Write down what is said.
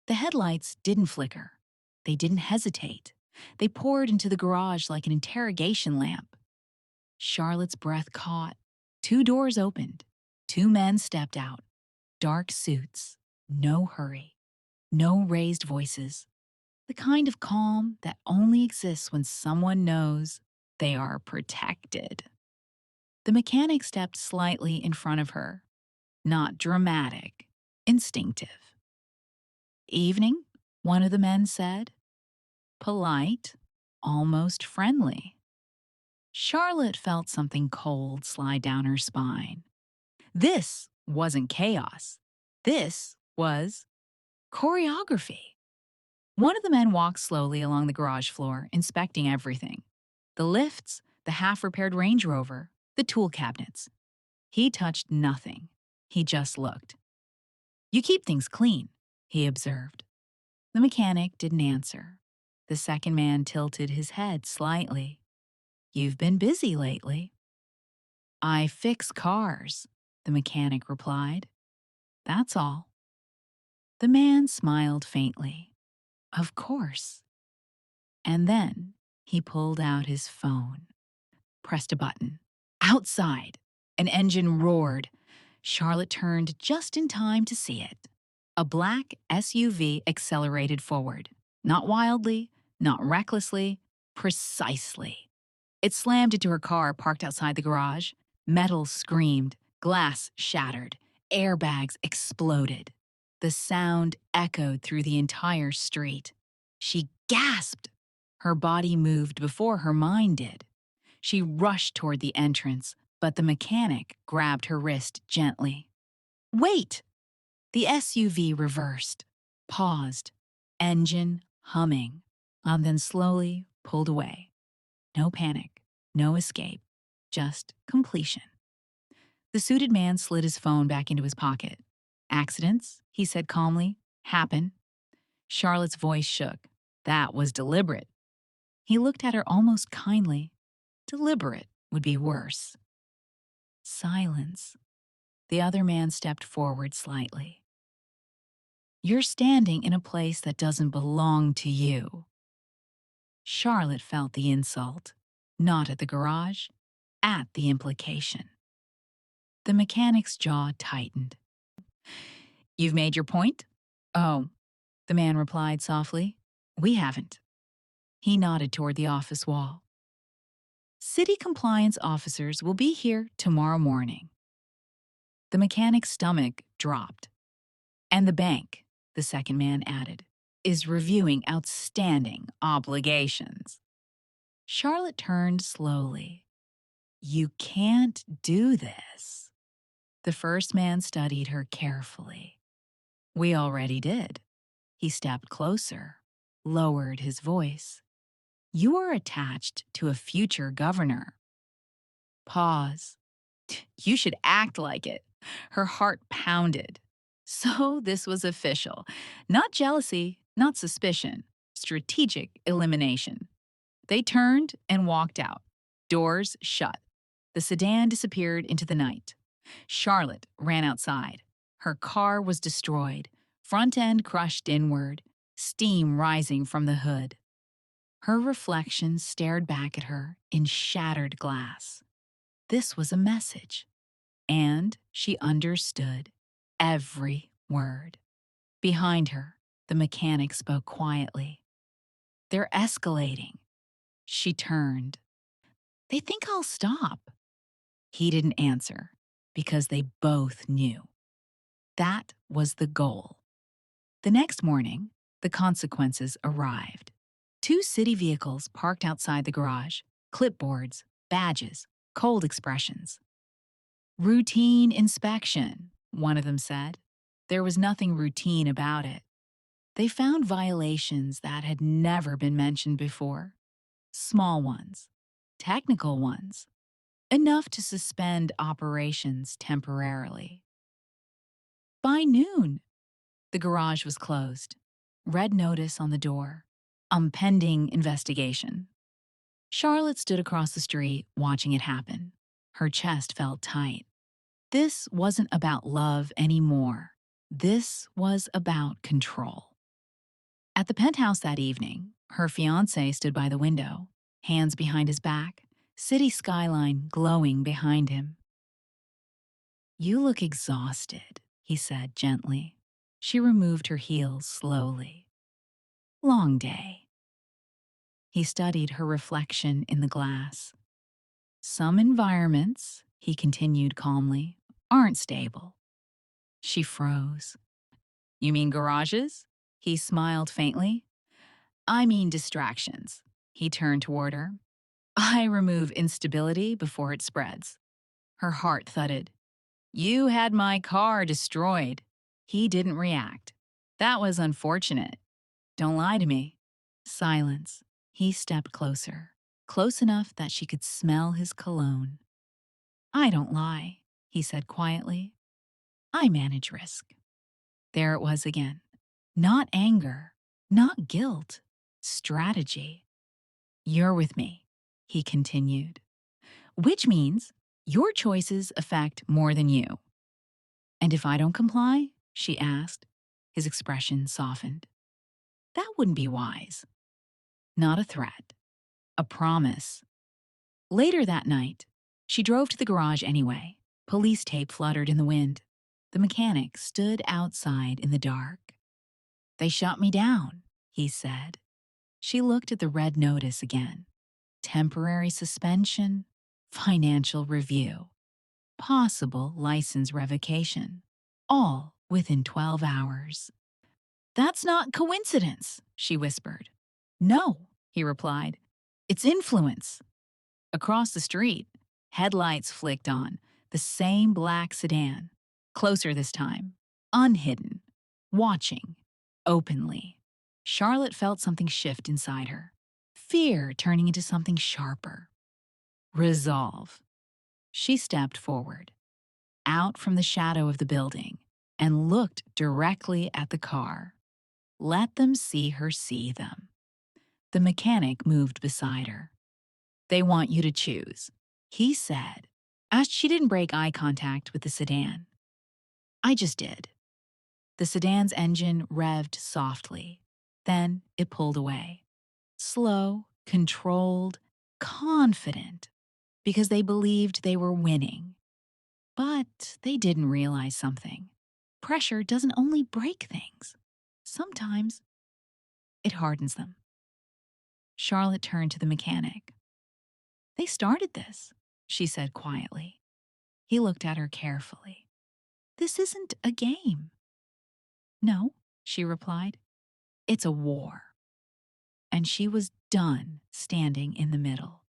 The headlights didn't flicker. They didn't hesitate. They poured into the garage like an interrogation lamp. Charlotte's breath caught. Two doors opened. Two men stepped out. Dark suits. No hurry. No raised voices. The kind of calm that only exists when someone knows they are protected. The mechanic stepped slightly in front of her. Not dramatic. Instinctive. "Evening," one of the men said. Polite. Almost friendly. Charlotte felt something cold slide down her spine. This wasn't chaos. This was choreography. One of the men walked slowly along the garage floor, inspecting everything. The lifts, the half-repaired Range Rover, the tool cabinets. He touched nothing. He just looked. "You keep things clean," he observed. The mechanic didn't answer. The second man tilted his head slightly. "You've been busy lately." "I fix cars," the mechanic replied. "That's all." The man smiled faintly. "Of course." And then he pulled out his phone, pressed a button. Outside, an engine roared. Charlotte turned just in time to see it. A black SUV accelerated forward. Not wildly, not recklessly, precisely. It slammed into her car parked outside the garage. Metal screamed, glass shattered, airbags exploded. The sound echoed through the entire street. She gasped. Her body moved before her mind did. She rushed toward the entrance, but the mechanic grabbed her wrist gently. "Wait!" The SUV reversed, paused, engine humming, and then slowly pulled away. No panic, no escape, just completion. The suited man slid his phone back into his pocket. "Accidents," he said calmly, "happen." Charlotte's voice shook. "That was deliberate." He looked at her almost kindly. Deliberate would be worse. Silence. The other man stepped forward slightly. "You're standing in a place that doesn't belong to you." Charlotte felt the insult, not at the garage, at the implication. The mechanic's jaw tightened. "You've made your point?" "Oh," the man replied softly, "we haven't." He nodded toward the office wall. "City compliance officers will be here tomorrow morning." The mechanic's stomach dropped. "And the bank," the second man added, "is reviewing outstanding obligations." Charlotte turned slowly. "You can't do this." The first man studied her carefully. "We already did." He stepped closer, lowered his voice. "You are attached to a future governor." Pause. "You should act like it." Her heart pounded. So this was official. Not jealousy, not suspicion. Strategic elimination. They turned and walked out. Doors shut. The sedan disappeared into the night. Charlotte ran outside. Her car was destroyed, front end crushed inward, steam rising from the hood. Her reflection stared back at her in shattered glass. This was a message. And she understood every word. Behind her, the mechanic spoke quietly. "They're escalating." She turned. "They think I'll stop." He didn't answer, because they both knew. That was the goal. The next morning, the consequences arrived. Two city vehicles parked outside the garage, clipboards, badges, cold expressions. "Routine inspection," one of them said. There was nothing routine about it. They found violations that had never been mentioned before. Small ones, technical ones, enough to suspend operations temporarily. By noon, the garage was closed. Red notice on the door. Pending investigation. Charlotte stood across the street, watching it happen. Her chest felt tight. This wasn't about love anymore. This was about control. At the penthouse that evening, her fiancé stood by the window, hands behind his back, city skyline glowing behind him. "You look exhausted," he said gently. She removed her heels slowly. "Long day." He studied her reflection in the glass. "Some environments," he continued calmly, "aren't stable." She froze. "You mean garages?" He smiled faintly. "I mean distractions." He turned toward her. "I remove instability before it spreads." Her heart thudded. "You had my car destroyed." He didn't react. "That was unfortunate. Don't lie to me." Silence. He stepped closer, close enough that she could smell his cologne. "I don't lie," he said quietly. "I manage risk." There it was again. Not anger, not guilt, strategy. "You're with me," he continued, "which means your choices affect more than you." "And if I don't comply?" she asked. His expression softened. "That wouldn't be wise." Not a threat, a promise. Later that night, she drove to the garage anyway. Police tape fluttered in the wind. The mechanic stood outside in the dark. "They shut me down," he said. She looked at the red notice again. Temporary suspension, financial review, possible license revocation, all within 12 hours. "That's not coincidence," she whispered. "No," he replied. "It's influence." Across the street, headlights flicked on, the same black sedan. Closer this time, unhidden, watching, openly. Charlotte felt something shift inside her. Fear turning into something sharper. Resolve. She stepped forward, out from the shadow of the building, and looked directly at the car. Let them see her see them. The mechanic moved beside her. "They want you to choose," he said, as she didn't break eye contact with the sedan. "I just did." The sedan's engine revved softly. Then it pulled away. Slow, controlled, confident, because they believed they were winning. But they didn't realize something. Pressure doesn't only break things. Sometimes it hardens them. Charlotte turned to the mechanic. "They started this," she said quietly. He looked at her carefully. "This isn't a game." "No," she replied. "It's a war." And she was done standing in the middle.